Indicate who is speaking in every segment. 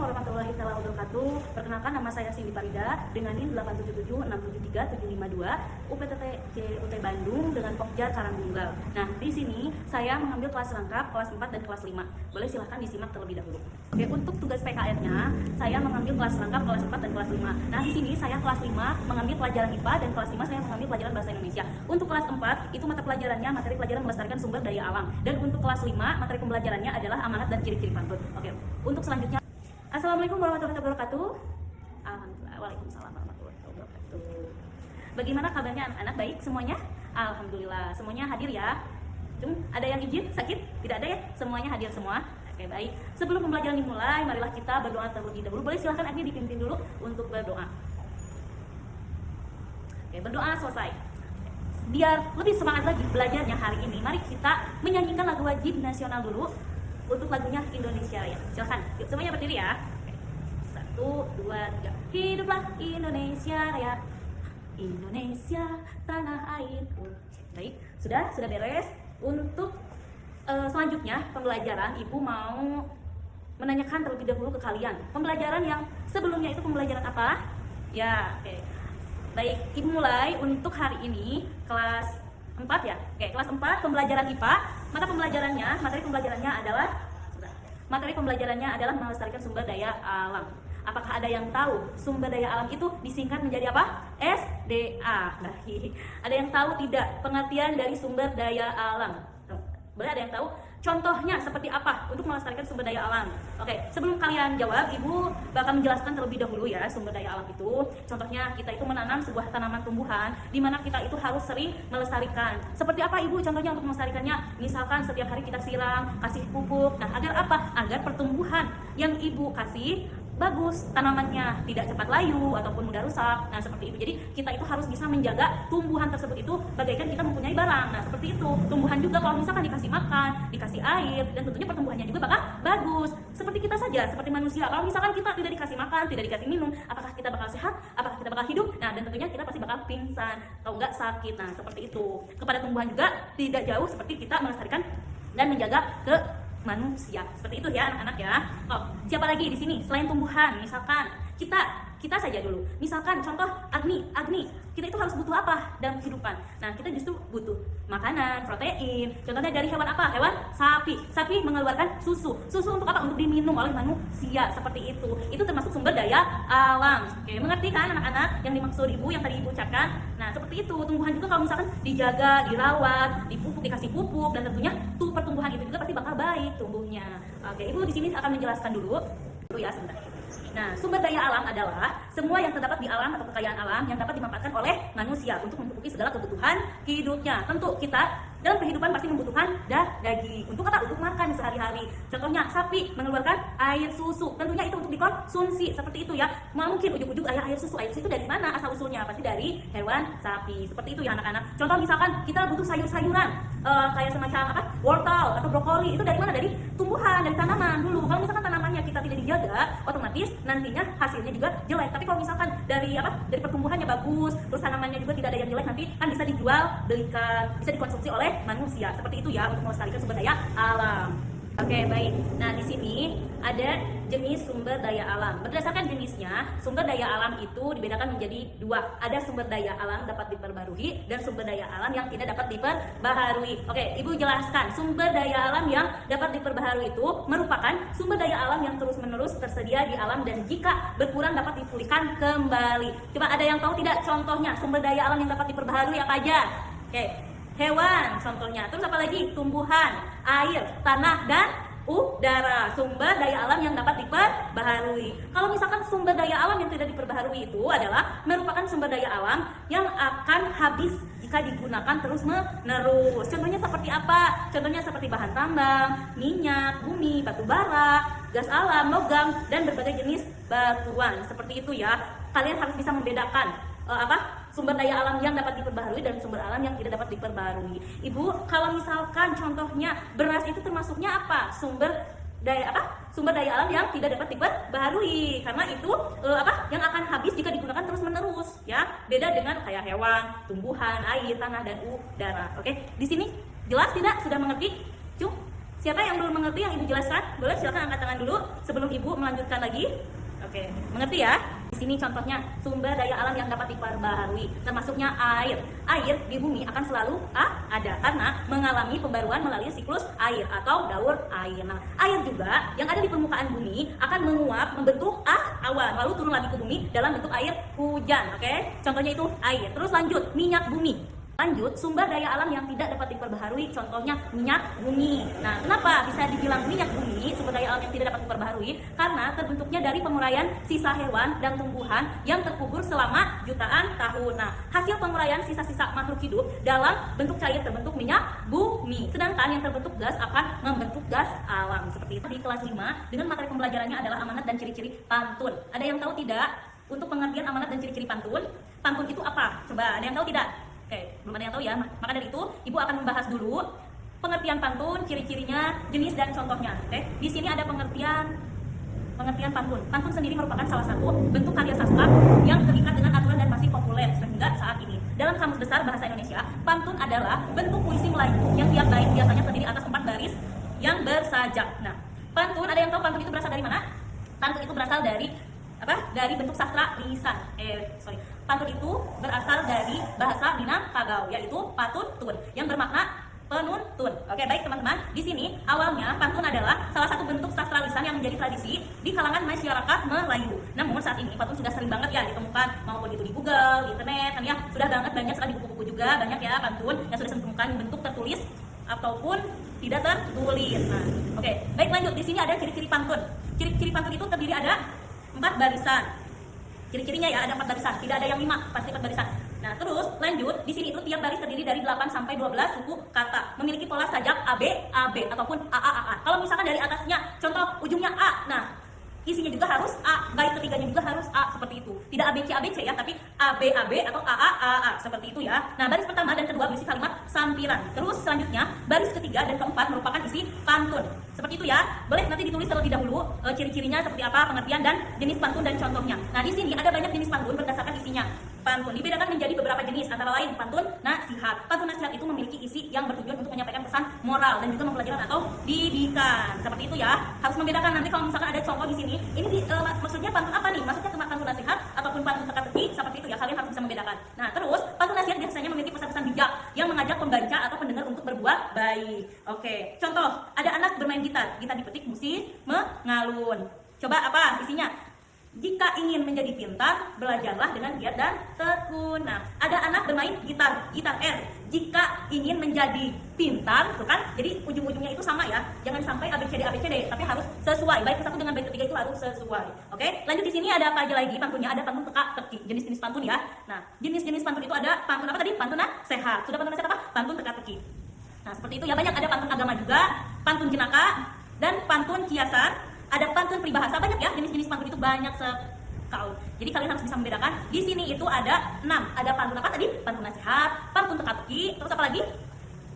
Speaker 1: warahmatullahi wabarakatuh. Perkenalkan, nama saya Cindy Farida dengan NIM 877673752 UPTT JUT Bandung dengan Pokja Karangtunggal. Nah, di sini saya mengambil kelas lengkap kelas 4 dan kelas 5. Boleh silahkan disimak terlebih dahulu. Oke, untuk tugas PKN-nya saya mengambil kelas lengkap kelas 4 dan kelas 5. Nah, di sini saya kelas 5 mengambil pelajaran IPA dan kelas 5 saya mengambil pelajaran bahasa Indonesia. Untuk kelas 4 itu mata pelajarannya materi pelajaran melestarikan sumber daya alam, dan untuk kelas 5 materi pembelajarannya adalah amanat dan ciri-ciri pantun. Oke, untuk selanjutnya, Assalamualaikum warahmatullahi wabarakatuh. Alhamdulillah, waalaikumsalam warahmatullahi wabarakatuh. Bagaimana kabarnya anak-anak? Baik semuanya? Alhamdulillah, semuanya hadir ya. Ada yang izin sakit? Tidak ada ya? Semuanya hadir semua. Oke, baik. Sebelum pembelajaran dimulai, marilah kita berdoa terlebih dahulu. Boleh silahkan Agni dipimpin dulu untuk berdoa. Oke, berdoa selesai. Biar lebih semangat lagi belajarnya hari ini, mari kita menyanyikan lagu wajib nasional dulu. Untuk lagunya Indonesia Raya. Silahkan, yuk semuanya berdiri ya. Oke. 1, 2, 3. Hiduplah Indonesia Raya, Indonesia tanah airku. Baik, sudah beres. Untuk selanjutnya pembelajaran, Ibu mau menanyakan terlebih dahulu ke kalian. Pembelajaran yang sebelumnya itu pembelajaran apa? Ya, oke. Baik, Ibu mulai untuk hari ini kelas 4 ya. Oke, kelas 4 pembelajaran IPA. Materi pembelajarannya adalah melestarikan sumber daya alam. Apakah ada yang tahu sumber daya alam itu disingkat menjadi apa? SDA. Baik. Ada yang tahu tidak pengertian dari sumber daya alam? Boleh ada yang tahu? Contohnya seperti apa untuk melestarikan sumber daya alam? Oke, sebelum kalian jawab, Ibu bakal menjelaskan terlebih dahulu ya sumber daya alam itu. Contohnya kita itu menanam sebuah tanaman tumbuhan di mana kita itu harus sering melestarikan. Seperti apa Ibu contohnya untuk melestarikannya? Misalkan setiap hari kita siram, kasih pupuk. Nah, agar apa? Agar pertumbuhan yang Ibu kasih bagus, tanamannya tidak cepat layu ataupun mudah rusak. Nah, seperti itu. Jadi kita itu harus bisa menjaga tumbuhan tersebut itu bagaikan kita mempunyai barang. Nah, seperti itu. Tumbuhan juga kalau misalkan dikasih makan, dikasih air, dan tentunya pertumbuhannya juga bakal bagus. Seperti kita saja, seperti manusia. Kalau misalkan kita tidak dikasih makan, tidak dikasih minum, apakah kita bakal sehat? Apakah kita bakal hidup? Nah, dan tentunya kita pasti bakal pingsan atau enggak sakit. Nah, seperti itu. Kepada tumbuhan juga tidak jauh seperti kita melestarikan dan menjaga ke manusia. Seperti itu ya anak-anak ya. Oh, siapa lagi di sini selain tumbuhan? Misalkan kita saja dulu. Misalkan contoh Agni, kita itu harus butuh apa dalam kehidupan? Nah, kita justru butuh makanan, protein. Contohnya dari hewan apa? Hewan sapi. Sapi mengeluarkan susu. Susu untuk apa? Untuk diminum oleh manusia. Seperti itu. Itu termasuk sumber daya alam. Oke, mengerti kan anak-anak yang dimaksud Ibu yang tadi Ibu ucapkan? Nah, seperti itu. Tumbuhan juga kalau misalkan dijaga, dirawat, dipupuk, dikasih pupuk, dan tentunya tuh pertumbuhan itu juga pasti bakal baik tumbuhnya. Oke, Ibu di sini akan menjelaskan dulu. Ya, sebentar. Nah, sumber daya alam adalah semua yang terdapat di alam atau kekayaan alam yang dapat dimanfaatkan oleh manusia untuk mencukupi segala kebutuhan hidupnya. Tentu kita dalam kehidupan pasti membutuhkan daging. Untuk apa? Untuk makan sehari-hari. Contohnya sapi mengeluarkan air susu. Tentunya itu untuk dikonsumsi. Seperti itu ya. Mungkin ujuk-ujuk air susu. Air susu itu dari mana asal usulnya? Pasti dari hewan sapi. Seperti itu ya anak-anak. Contoh misalkan kita butuh sayur-sayuran kayak semacam apa? Wortel atau brokoli. Itu dari mana? Dari tumbuhan, dari tanaman dulu. Kalau misalkan tanamannya kita tidak dijaga, otomatis nantinya hasilnya juga jelek. Tapi kalau misalkan dari pertumbuhannya bagus, terus tanamannya juga tidak ada yang jelek, nanti kan bisa dijual, belikan, bisa dikonsumsi oleh manusia. Seperti itu ya untuk melestarikan sumber daya alam. Oke, baik. Nah, di sini ada jenis sumber daya alam. Berdasarkan jenisnya, sumber daya alam itu dibedakan menjadi dua. Ada sumber daya alam dapat diperbarui dan sumber daya alam yang tidak dapat diperbaharui. Oke, Ibu jelaskan. Sumber daya alam yang dapat diperbaharui itu merupakan sumber daya alam yang terus-menerus tersedia di alam dan jika berkurang dapat dipulihkan kembali. Coba ada yang tahu tidak contohnya sumber daya alam yang dapat diperbaharui apa aja? Oke, hewan contohnya. Terus apa lagi? Tumbuhan, air, tanah, dan udara. Sumber daya alam yang dapat diperbaharui. Kalau misalkan sumber daya alam yang tidak diperbaharui itu adalah merupakan sumber daya alam yang akan habis jika digunakan terus-menerus. Contohnya seperti apa? Contohnya seperti bahan tambang, minyak, bumi, batu bara, gas alam, logam, dan berbagai jenis batuan. Seperti itu ya. Kalian harus bisa membedakan sumber daya alam yang dapat diperbaharui dan sumber alam yang tidak dapat diperbaharui. Ibu, kalau misalkan contohnya beras itu termasuknya apa? Sumber daya alam yang tidak dapat diperbaharui karena itu yang akan habis jika digunakan terus-menerus ya. Beda dengan kayak hewan, tumbuhan, air, tanah, dan udara. Oke, di sini jelas tidak? Sudah mengerti? Siapa yang belum mengerti yang Ibu jelaskan? Boleh silakan angkat tangan dulu sebelum Ibu melanjutkan lagi. Oke, mengerti ya? Di sini contohnya sumber daya alam yang dapat diperbaharui, termasuknya air. Air di bumi akan selalu ada karena mengalami pembaruan melalui siklus air atau daur air. Nah, air juga yang ada di permukaan bumi akan menguap, membentuk awan, lalu turun lagi ke bumi dalam bentuk air hujan. Oke, contohnya itu air. Terus lanjut, minyak bumi. Lanjut, sumber daya alam yang tidak dapat diperbaharui, contohnya minyak bumi. Nah, kenapa bisa dibilang minyak bumi, sumber daya alam yang tidak dapat diperbaharui? Karena terbentuknya dari penguraian sisa hewan dan tumbuhan yang terkubur selama jutaan tahun. Nah, hasil penguraian sisa-sisa makhluk hidup dalam bentuk cair terbentuk minyak bumi. Sedangkan yang terbentuk gas akan membentuk gas alam. Seperti itu di kelas 5 dengan materi pembelajarannya adalah amanat dan ciri-ciri pantun. Ada yang tahu tidak untuk pengertian amanat dan ciri-ciri pantun? Pantun itu apa? Coba, ada yang tahu tidak? Oke, belum ada yang tahu ya. Maka dari itu, Ibu akan membahas dulu pengertian pantun, ciri-cirinya, jenis dan contohnya. Oke, di sini ada pengertian pantun. Pantun sendiri merupakan salah satu bentuk karya sastra yang terikat dengan aturan dan masih populer sehingga saat ini. Dalam Kamus Besar Bahasa Indonesia, pantun adalah bentuk puisi Melayu yang tiap bait biasanya terdiri atas 4 baris yang bersajak. Nah, pantun, ada yang tahu pantun itu berasal dari mana? Pantun itu berasal dari dari bentuk sastra lisan. Pantun itu berasal dari bahasa Minangkabau, yaitu patun-tun yang bermakna penuntun. Oke, baik teman-teman. Di sini awalnya pantun adalah salah satu bentuk sastra lisan yang menjadi tradisi di kalangan masyarakat Melayu. Namun saat ini pantun sudah sering banget ya ditemukan, maupun itu di Google, di internet, kan ya. Sudah banyak sekali di buku-buku juga banyak ya pantun yang sudah ditemukan bentuk tertulis ataupun tidak tertulis. Nah, oke, baik lanjut. Di sini ada ciri-ciri pantun. Ciri-ciri pantun itu terdiri ada 4 barisan. Ciri-cirinya ya ada 4 barisan, tidak ada yang 5, pasti 4 barisan. Nah, terus lanjut, di sini itu tiap baris terdiri dari 8 sampai 12 suku kata, memiliki pola sajak AB, AB ataupun AA. Kalau misalkan dari atasnya contoh ujungnya A, nah isinya juga harus A, bait ketiganya juga harus A, seperti itu. Tidak ABC ya, tapi AB atau AA seperti itu ya. Nah, baris pertama dan kedua berisi kalimat sampiran. Terus selanjutnya baris ketiga dan keempat merupakan isi pantun. Seperti itu ya. Boleh nanti ditulis terlebih dahulu ciri-cirinya seperti apa, pengertian dan jenis pantun dan contohnya. Nah, di sini ada banyak jenis pantun berdasarkan isinya. Pantun dibedakan menjadi beberapa jenis, antara lain pantun nasihat. Pantun nasihat itu memiliki isi yang bertujuan untuk menyampaikan pesan moral dan juga mempelajaran atau didikan. Seperti itu ya. Harus membedakan nanti kalau misalkan ada contoh di sini, ini maksudnya pantun apa nih? Maksudnya pantun nasihat ataupun pantun teka-teki, seperti itu ya. Kalian harus bisa membedakan. Nah, terus pantun nasihat biasanya memiliki pesan-pesan bijak yang mengajak pembaca atau pendengar untuk berbuat baik. Oke, contoh, ada anak bermain gitar dipetik musik mengalun. Coba apa isinya? Jika ingin menjadi pintar, belajarlah dengan giat dan tekun. Nah, ada anak bermain gitar R. Jika ingin menjadi pintar, tuh kan? Jadi ujung-ujungnya itu sama ya. Jangan sampai ABCD, tapi harus sesuai. Bait ke-1 dengan bait ke-3 itu harus sesuai. Oke? Lanjut di sini ada apa aja lagi pantunnya? Ada pantun teka-teki, jenis-jenis pantun ya. Nah, jenis-jenis pantun itu ada pantun apa tadi? Pantun nasihat. Sudah pantun nasihat apa? Pantun teka-teki. Nah, seperti itu ya. Banyak ada pantun agama juga, pantun jenaka dan pantun kiasan. Ada pantun peribahasa, banyak ya, jenis-jenis pantun itu banyak sekali. Jadi kalian harus bisa membedakan. Di sini itu ada 6. Ada pantun apa tadi? Pantun nasihat, pantun teka-teki, terus apa lagi?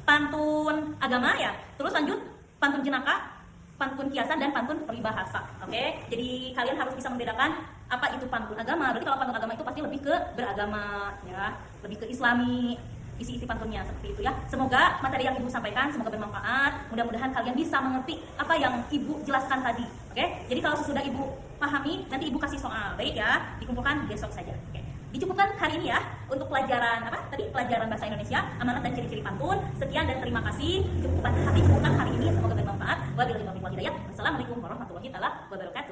Speaker 1: Pantun agama ya. Terus lanjut pantun jenaka, pantun kiasan dan pantun peribahasa. Oke? Jadi kalian harus bisa membedakan apa itu pantun agama. Berarti kalau pantun agama itu pasti lebih ke beragama ya, lebih ke Islami. Isi-isi pantunnya seperti itu ya. Semoga materi yang Ibu sampaikan semoga bermanfaat. Mudah-mudahan kalian bisa mengerti apa yang Ibu jelaskan tadi. Oke? Jadi kalau sesudah Ibu pahami, nanti Ibu kasih soal. Baik ya, dikumpulkan besok saja. Oke. Dicukupkan hari ini ya untuk pelajaran apa? Tadi pelajaran bahasa Indonesia, amanat dan ciri-ciri pantun. Sekian dan terima kasih. Cukupkan hari ini, semoga bermanfaat. Wabillahi taufiq wal hidayah. Wassalamualaikum warahmatullahi wabarakatuh.